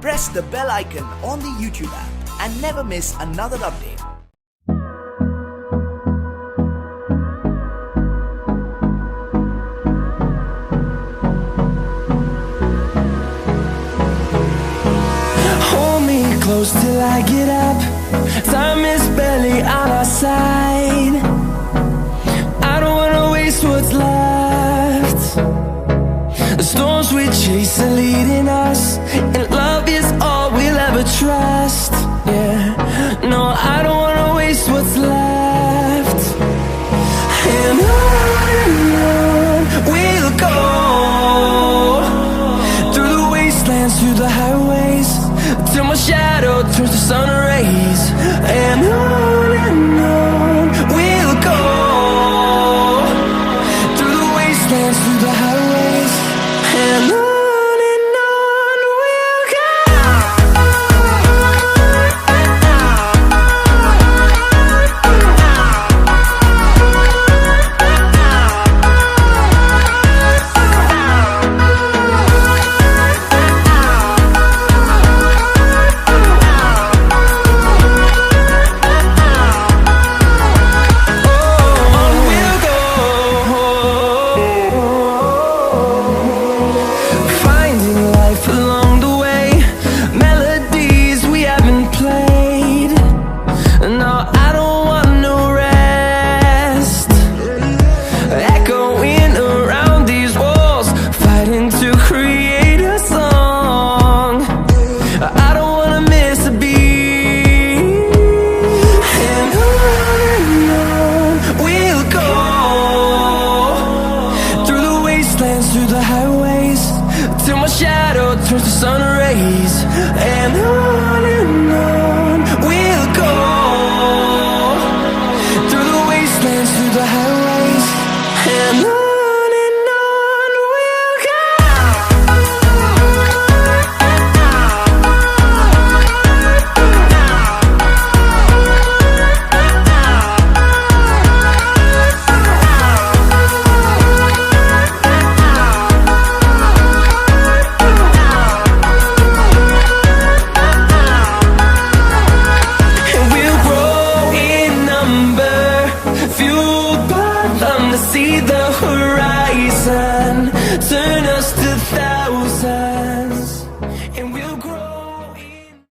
press the bell icon on the YouTube app and never miss another update. Hold me close till I get up. Time is barely on our side. I don't wanna waste what's left. The storms we chase are leading us, and love is all we'll ever trust. Yeah, no, I don't wanna waste what's left. And on we'll go, through the wastelands, through the highways, till my shadow turns to sun rays. And on we'll go, through the wastelands, through the highways, and on we'll go. Through the highways, till my shadow turns to sun rays. And